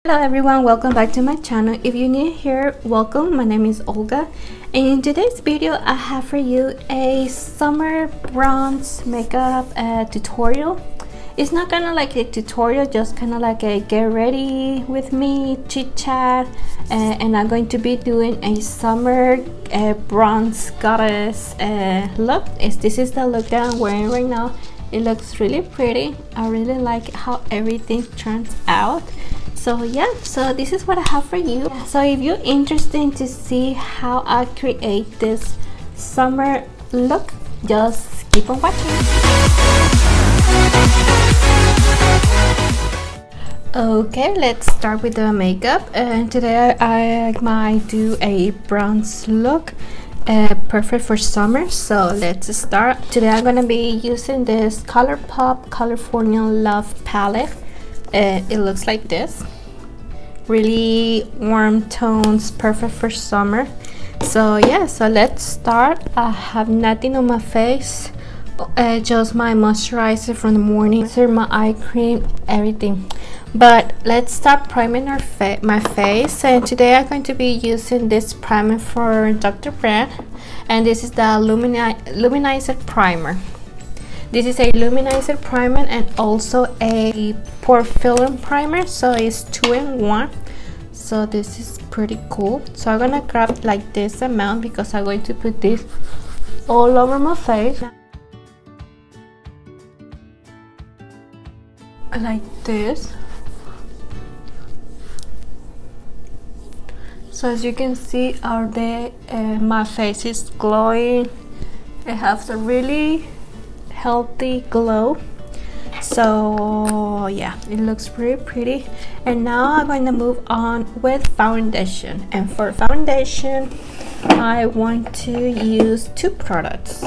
Hello everyone, welcome back to my channel. If you're new here, welcome. My name is Olga, and in today's video I have for you a summer bronze makeup tutorial. It's not kind of like a tutorial, just kind of like a get ready with me chit chat, and I'm going to be doing a summer bronze goddess look. This is the look that I'm wearing right now. It looks really pretty. I really like how everything turns out. So yeah, so this is what I have for you. So if you're interested to see how I create this summer look, just keep on watching. Okay, let's start with the makeup. And today I might do a bronze look, perfect for summer. So let's start. Today I'm gonna be using this ColourPop California Love palette. It looks like this, really warm tones, perfect for summer. So yeah, so let's start. I have nothing on my face, just my moisturizer from the morning, my eye cream, everything. But let's start priming my face, and today I'm going to be using this primer for Dr. Brandt, and this is the Luminizer primer. This is a luminizer primer and also a pore filler primer, so it's 2-in-1. So this is pretty cool. So I'm gonna grab like this amount because I'm going to put this all over my face, like this. So as you can see, my face is glowing. It has a really healthy glow. So yeah, it looks pretty. And now I'm going to move on with foundation. And for foundation, I want to use two products.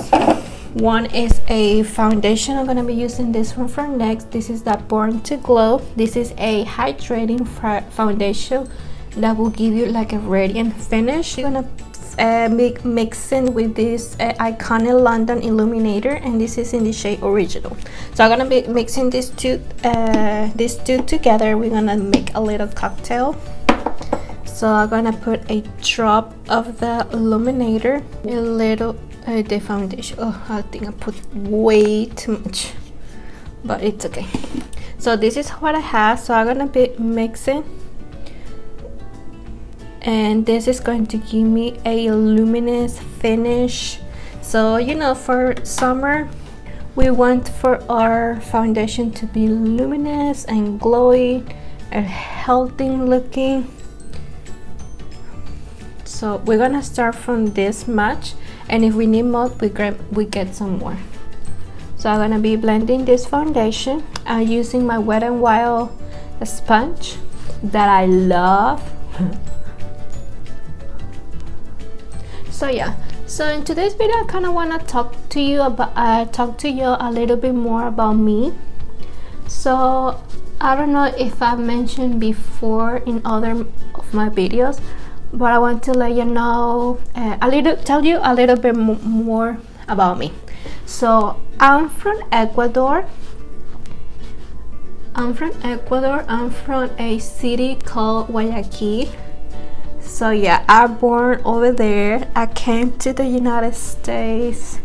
One is a foundation. I'm going to be using this one for next. This is the Born to Glow. This is a hydrating foundation that will give you like a radiant finish. You're gonna mixing with this Iconic London Illuminator, and this is in the shade Original. So I'm gonna be mixing these two together. We're gonna make a little cocktail. So I'm gonna put a drop of the illuminator, a little the foundation. Oh, I think I put way too much, but it's okay. So this is what I have. So I'm gonna be mixing, and this is going to give me a luminous finish. So you know, for summer we want for our foundation to be luminous and glowy and healthy looking. So we're gonna start from this much, and if we need more, we get some more. So I'm gonna be blending this foundation using my Wet n Wild sponge that I love. So yeah, so in today's video I kind of want to talk to you a little bit more about me. So I don't know if I've mentioned before in other of my videos, but I want to let you know tell you a little bit more about me. So I'm from Ecuador. I'm from a city called Guayaquil. So yeah, I was born over there. I came to the United States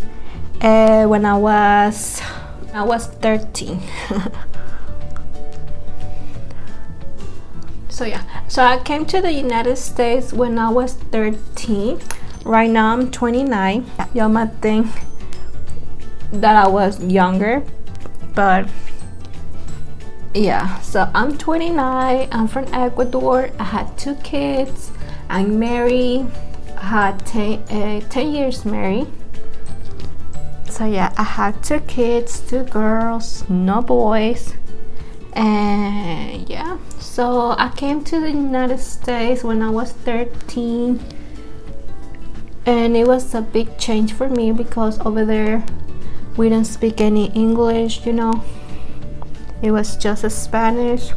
when I was 13. So yeah, so I came to the United States when I was 13. Right now I'm 29. Y'all might think that I was younger, but yeah. So I'm 29. I'm from Ecuador. I had 2 kids. I'm married. I had 10 years married. So yeah, I had 2 kids, 2 girls, no boys. And yeah, so I came to the United States when I was 13, and it was a big change for me because over there we don't speak any English, you know. It was just Spanish,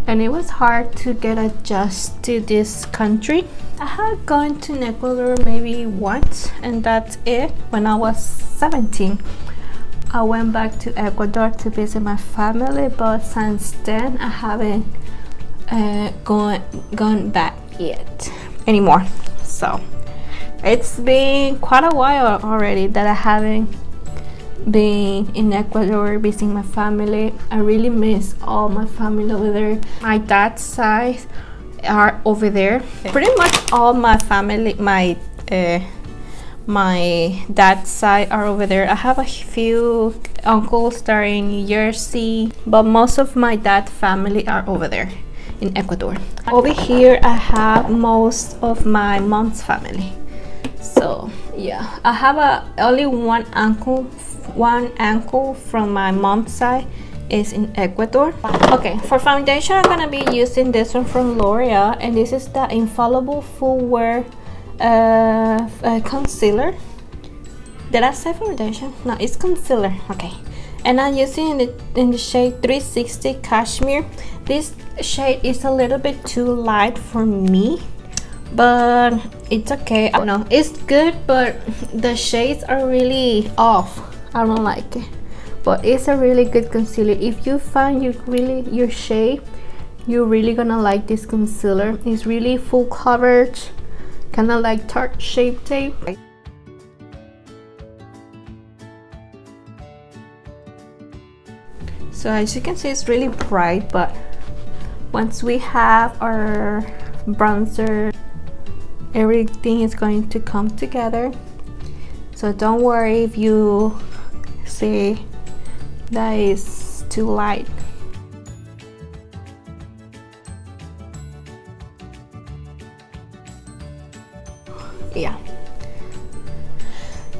and it was hard to get adjusted to this country. I had gone to Ecuador maybe once, and that's it. When I was 17, I went back to Ecuador to visit my family, but since then I haven't gone back yet anymore. So it's been quite a while already that I haven't been in Ecuador visiting my family. I really miss all my family over there. My dad's side are over there. Pretty much all my family, my dad's side are over there. I have a few uncles that are in New Jersey, but most of my dad's family are over there in Ecuador. Over here I have most of my mom's family. So yeah, I have only one uncle from my mom's side is in Ecuador. Okay, for foundation I'm gonna be using this one from L'Oreal, and this is the Infallible Full Wear concealer. Did I say foundation? No, it's concealer. Okay, and I'm using it in the shade 360 Cashmere. This shade is a little bit too light for me, but it's okay. I don't know, it's good, but the shades are really off. I don't like it, but it's a really good concealer. If you find your shade, you're really gonna like this concealer. It's really full coverage, kind of like Tarte Shape Tape. So as you can see, it's really bright, but once we have our bronzer, everything is going to come together. So don't worry if you see that is too light. Yeah.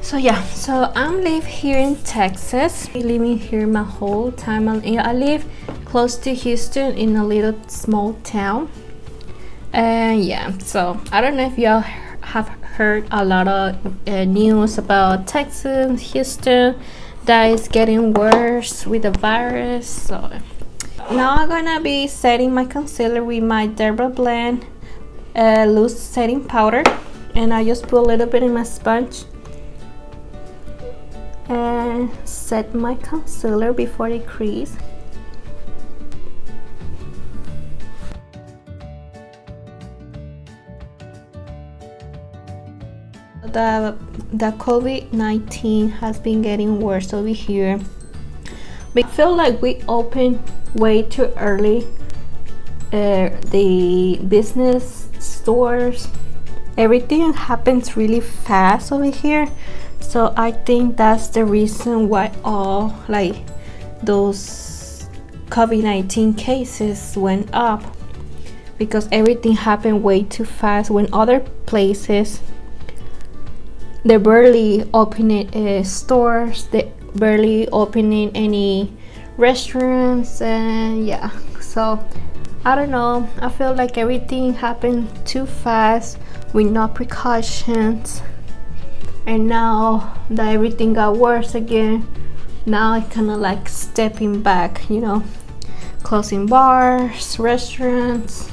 So yeah, so I'm live here in Texas. I'm living here my whole time. I live close to Houston in a little small town. And yeah, so I don't know if y'all have heard a lot of news about Texas, Houston, that is getting worse with the virus. So now I'm gonna be setting my concealer with my Dermablend loose setting powder, and I just put a little bit in my sponge and set my concealer before the crease. The COVID-19 has been getting worse over here. I feel like we opened way too early. The business stores, everything happens really fast over here. So I think that's the reason why all like those COVID-19 cases went up, because everything happened way too fast. When other places, they're barely opening stores, they're barely opening any restaurants, and yeah, so I don't know, I feel like everything happened too fast with no precautions, and now that everything got worse again, now it's kind of like stepping back, you know, closing bars, restaurants,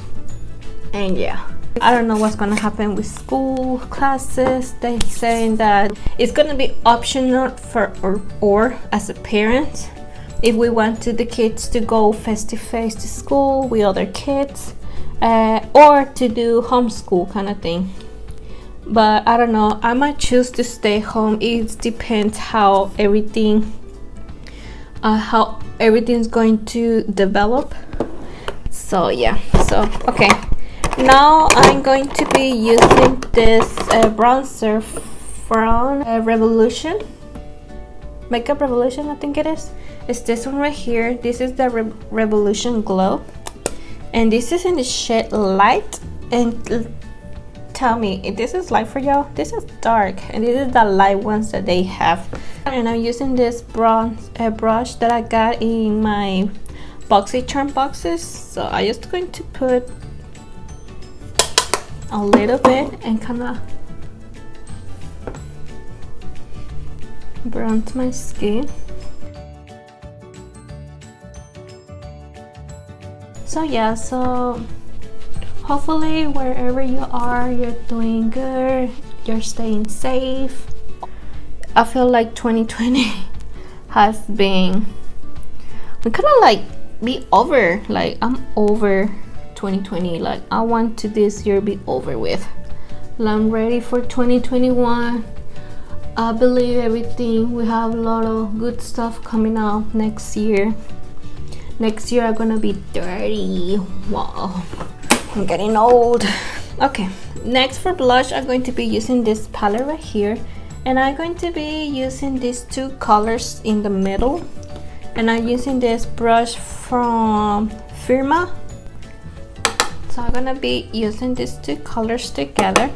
and yeah. I don't know what's gonna happen with school classes. They're saying that it's gonna be optional for or as a parent, if we want the kids to go face-to-face to school with other kids, or to do homeschool kind of thing. But I don't know, I might choose to stay home. It depends how everything's going to develop. So yeah, so okay. Now I'm going to be using this bronzer from Revolution, Makeup Revolution, I think it is. It's this one right here. This is the Revolution Glow, and this is in the shade Light. And tell me if this is light for y'all. This is dark, and this is the light ones that they have. And I'm using this brush that I got in my BoxyCharm boxes. So I'm just going to put a little bit and kind of bronze my skin. So yeah, so hopefully wherever you are, you're doing good, you're staying safe. I feel like 2020 has been, we kind of like be over, like I'm over 2020. Like I want to this year be over with. I'm ready for 2021. I believe everything. We have a lot of good stuff coming out next year. Next year I'm gonna be 30. Wow, I'm getting old. Okay, next for blush I'm going to be using this palette right here, and I'm going to be using these two colors in the middle, and I'm using this brush from Firma. So I'm gonna be using these two colors together.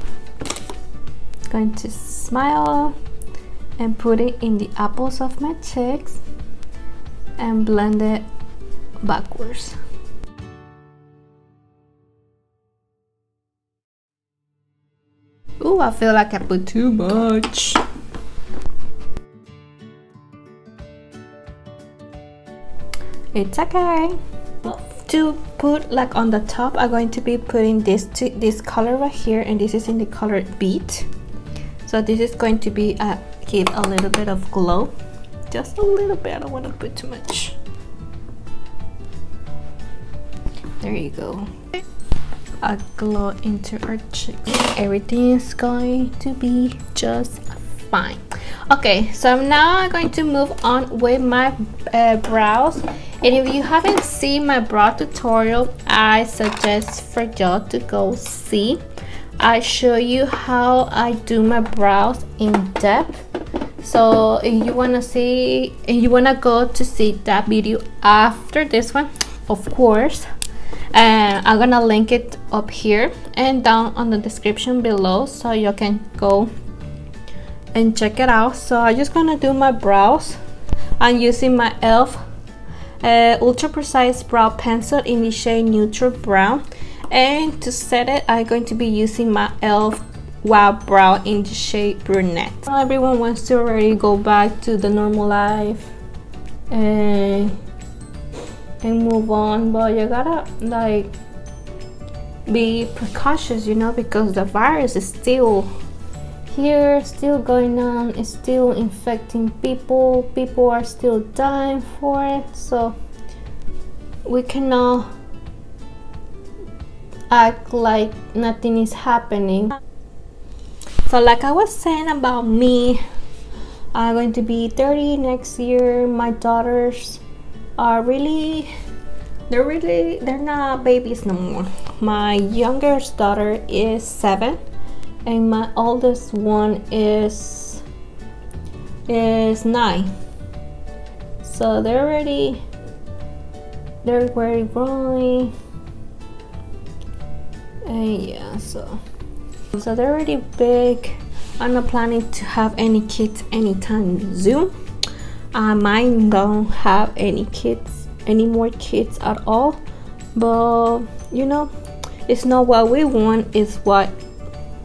Going to smile and put it in the apples of my cheeks and blend it backwards. Ooh, I feel like I put too much. It's okay. To put like on the top, I'm going to be putting this color right here, and this is in the color Beat. So this is going to be give a little bit of glow, just a little bit. I don't want to put too much. There you go. A glow into our cheeks. Everything is going to be just fine. Okay, so now I'm going to move on with my brows. And if you haven't seen my brow tutorial, I suggest for y'all to go see. I show you how I do my brows in depth. So if you want to see, and you want to go to see that video after this one, of course, and I'm gonna link it up here and down on the description below, so you can go and check it out. So I'm just gonna do my brows. I'm using my e.l.f. Ultra Precise Brow Pencil in the shade Neutral Brown, and to set it I'm going to be using my e.l.f. Wow Brow in the shade Brunette. Everyone wants to already go back to the normal life and move on, but you gotta like be precautious, you know, because the virus is still here, still going on, it's still infecting people. People are still dying for it, so we cannot act like nothing is happening. So like I was saying about me, I'm going to be 30 next year. My daughters are they're not babies no more. My youngest daughter is 7 and my oldest one is 9. So they're very growing, and yeah, so they're already big. I'm not planning to have any kids anytime soon. I might don't have any more kids at all, but you know, it's not what we want, it's what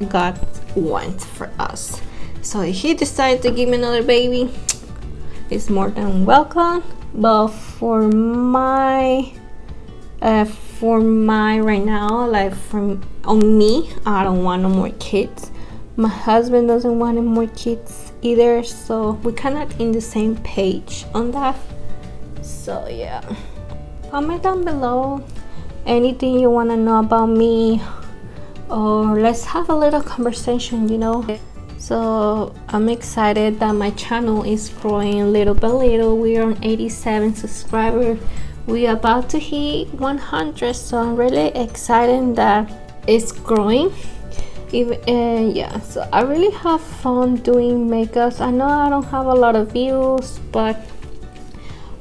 God wants for us. So if he decides to give me another baby, it's more than welcome. But for my right now, like on me, I don't want no more kids. My husband doesn't want any more kids either, so we're kind of in the same page on that. So yeah, comment down below anything you want to know about me, or let's have a little conversation, you know. So I'm excited that my channel is growing little by little. We are on 87 subscribers. We are about to hit 100, so I'm really excited that it's growing. Yeah, so I really have fun doing makeups. I know I don't have a lot of views, but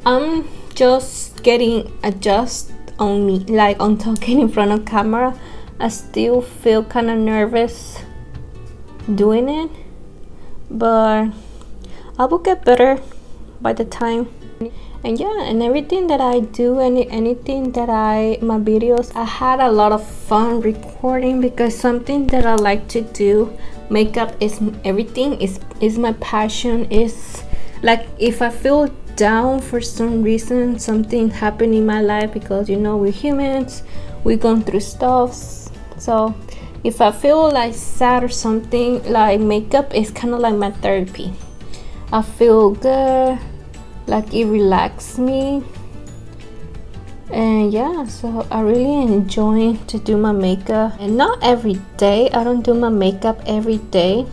I'm just getting adjusted on me, like on talking in front of camera. I still feel kind of nervous doing it, but I will get better by the time. And yeah, and everything that I do, anything that my videos, I had a lot of fun recording, because something that I like to do, makeup is everything, is my passion. Is like if I feel down for some reason, something happened in my life, because you know, we're humans, we're going through stuff. So if I feel like sad or something, like makeup is kind of like my therapy. I feel good, like it relaxes me, And yeah, so I really enjoy to do my makeup, and not every day. I don't do my makeup every day,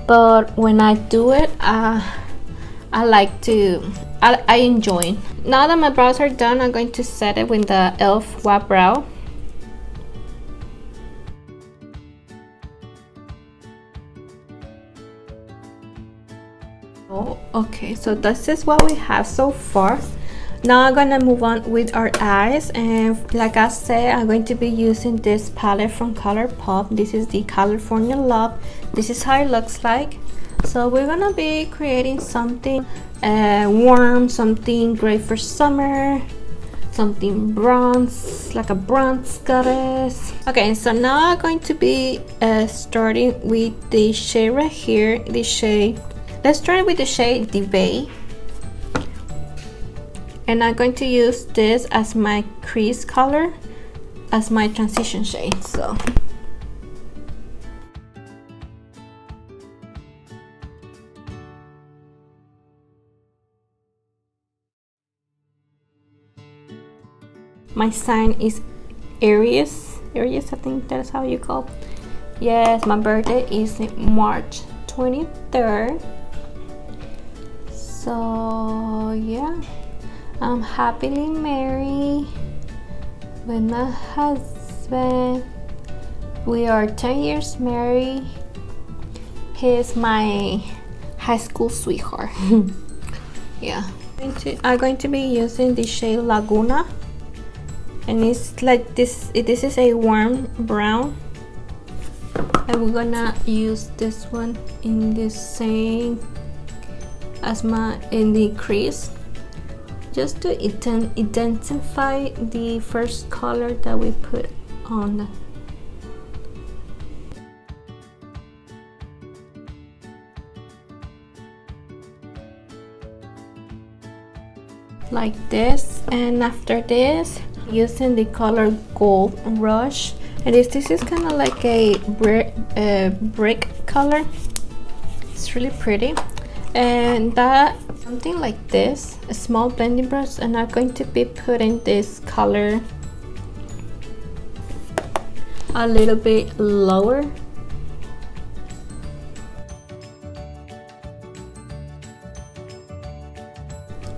but when I do it, I like to, I enjoy it. Now that my brows are done, I'm going to set it with the e.l.f. Wap Brow. Oh, okay, so this is what we have so far. Now I'm gonna move on with our eyes, and like I said, I'm going to be using this palette from ColourPop. This is the California Love. This is how it looks like. So we're gonna be creating something warm, something great for summer, something bronze, like a bronze goddess. Okay, so now I'm going to be starting with the shade right here, the shade. Let's start with the shade Divay. And I'm going to use this as my crease color, as my transition shade. So my sign is Aries. Aries, I think that's how you call. Yes, my birthday is March 23rd. So yeah, I'm happily married with my husband. We are 10 years married. He's my high school sweetheart. Yeah. I'm going to be using the shade Laguna, and it's like this. This is a warm brown, and we're gonna use this one in the same as in the crease, just to intensify the first color that we put on. Like this, and after this, using the color Gold Rush, and this is kind of like a brick color. It's really pretty. And that something like this, a small blending brush, and I'm going to be putting this color a little bit lower.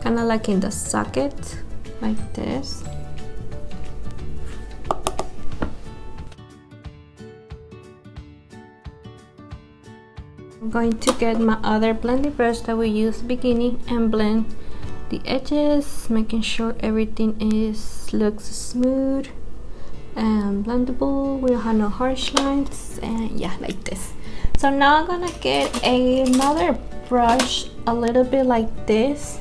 Kind of like in the socket, like this. I'm going to get my other blending brush that we used beginning and blend the edges, making sure everything looks smooth and blendable. We don't have no harsh lines, and yeah, like this. So now I'm gonna get another brush a little bit like this,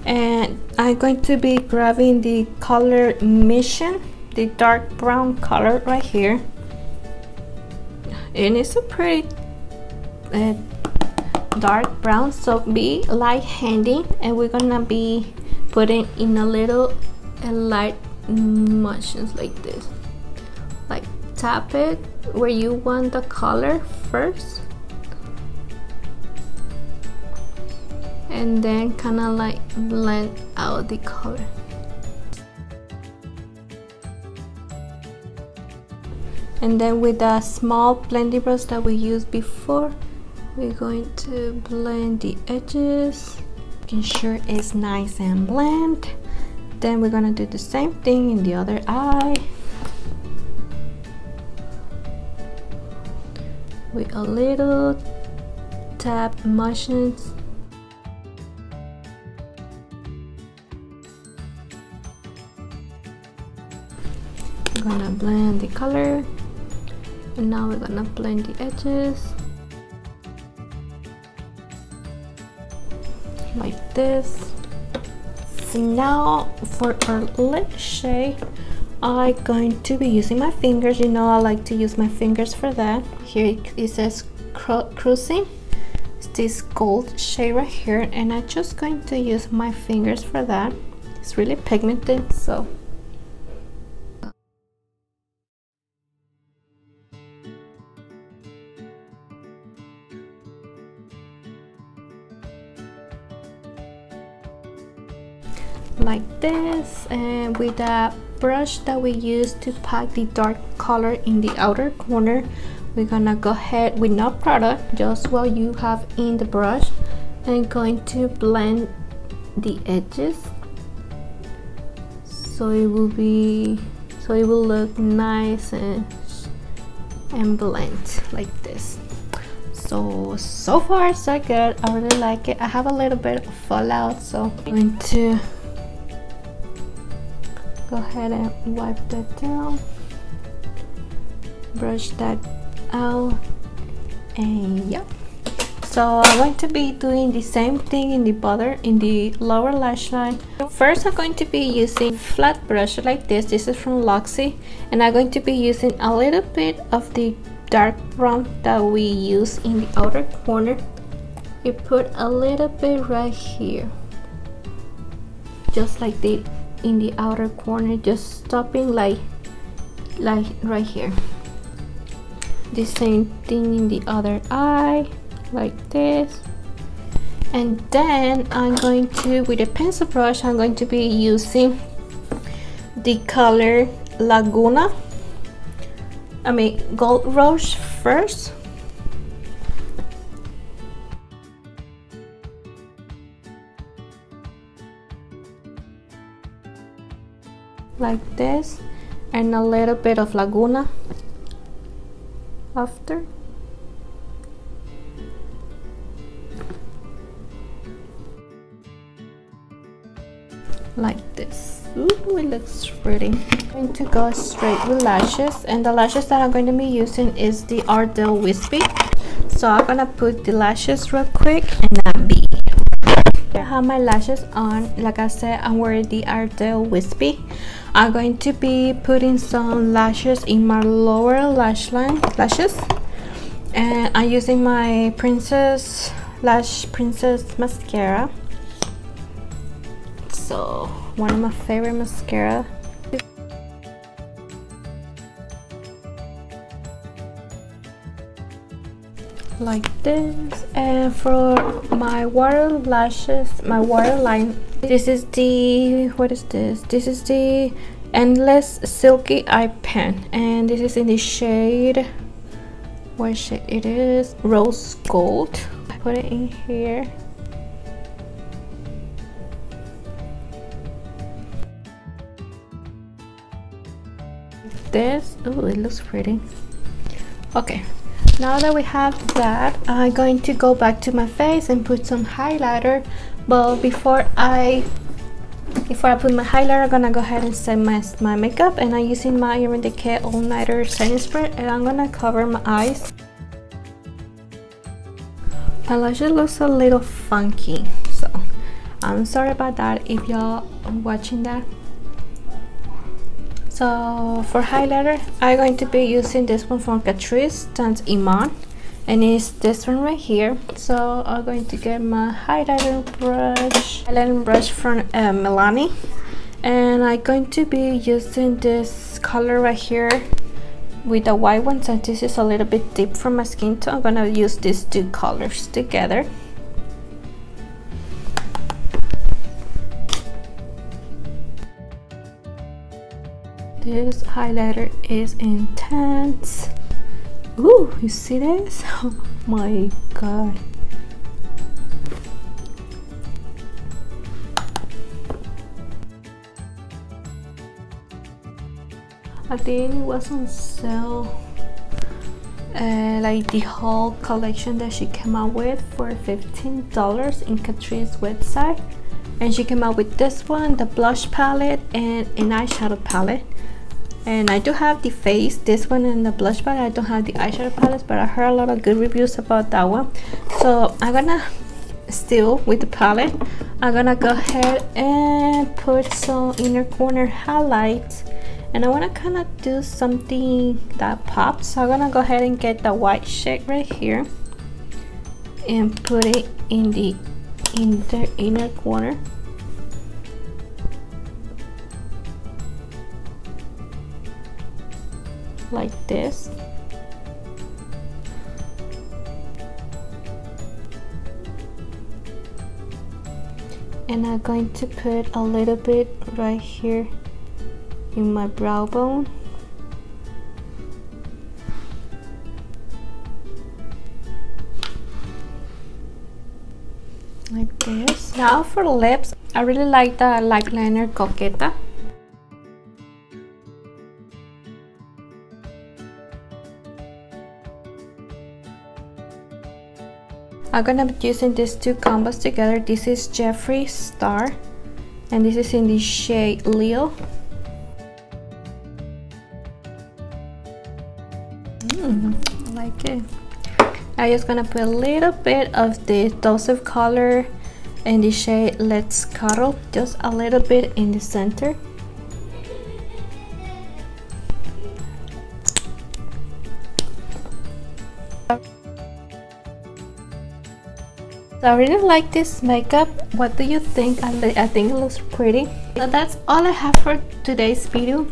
and I'm going to be grabbing the color Mission, the dark brown color right here, and it's a pretty dark brown, so be light handy, and we're gonna be putting in a little light motions like this, like tap it where you want the color first, and then kind of like blend out the color. And then with the small blending brush that we used before, we're going to blend the edges, making sure it's nice and blend. Then we're gonna do the same thing in the other eye with a little tap motions. We're gonna blend the color, and now we're gonna blend the edges like this. So now for our lip shade, I'm going to be using my fingers. You know I like to use my fingers for that. Here it says Cruising. It's this gold shade right here, and I'm just going to use my fingers for that. It's really pigmented, so like this, and with a brush that we use to pack the dark color in the outer corner, we're gonna go ahead with no product, just what you have in the brush, and going to blend the edges so it will look nice and blend like this. So far so good. I really like it. I have a little bit of fallout, so I'm going to go ahead and wipe that down, brush that out, and yeah. So I'm going to be doing the same thing in the lower lash line. First, I'm going to be using flat brush like this. This is from Luxie, and I'm going to be using a little bit of the dark brown that we use in the outer corner. You put a little bit right here, just like the in the outer corner, just stopping like right here. The same thing in the other eye, like this. And then I'm going to, with a pencil brush, I'm going to be using the color Gold Rush first. Like this, and a little bit of Laguna after. Like this. Ooh, it looks pretty. I'm going to go straight with lashes, and the lashes that I'm going to be using is the Ardell Wispy. So I'm gonna put the lashes real quick and not be. I have my lashes on. Like I said, I'm wearing the Ardell Wispy. I'm going to be putting some lashes in my lower lash line lashes, and I'm using my Princess mascara. So one of my favorite mascara. Like this. And for my waterline, this is the, what is this? This is the Endless Silky Eye Pen, and this is in the shade, what shade it is? Rose Gold. I put it in here. This, oh, it looks pretty. Okay, now that we have that, I'm going to go back to my face and put some highlighter. But before I put my highlighter, I'm gonna go ahead and set my makeup, and I'm using my Urban Decay All Nighter setting spray, and I'm gonna cover my eyes. My lashes looks a little funky, so I'm sorry about that if y'all are watching that. So for highlighter, I'm going to be using this one from Catrice Sans Iman, and it's this one right here. So I'm going to get my highlighting brush from Milani, and I'm going to be using this color right here with the white one, since this is a little bit deep for my skin tone. I'm gonna use these two colors together. This highlighter is intense. Ooh, you see this? Oh my god. I think it was on sale, like the whole collection that she came out with for $15 in Catrice's website. And she came out with this one, the blush palette, and an eyeshadow palette. And I do have the face, this one, and the blush palette. I don't have the eyeshadow palettes, but I heard a lot of good reviews about that one. So I'm gonna still with the palette, I'm gonna go ahead and put some inner corner highlights, and I want to kind of do something that pops. So I'm gonna go ahead and get the white shade right here and put it in the inner corner. Like this. and I'm going to put a little bit right here in my brow bone. Like this. Now for lips, I really like the lip liner Coqueta. I'm gonna be using these two combos together. This is Jeffree Star and this is in the shade Leo. I like it. I'm just gonna put a little bit of the Dose of Color in the shade Let's Cuddle, just a little bit in the center. So I really like this makeup. What do you think? I think it looks pretty. So that's all I have for today's video.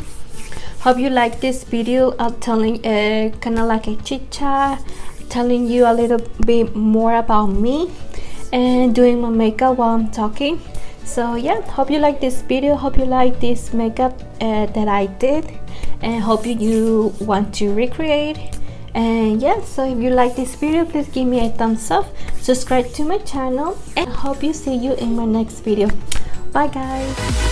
Hope you like this video of telling kind of like a chit chat, telling you a little bit more about me and doing my makeup while I'm talking. So yeah, hope you like this video, hope you like this makeup that I did, and hope you want to recreate. And yeah, so if you like this video, please give me a thumbs up, subscribe to my channel, and I hope you see you in my next video. Bye guys.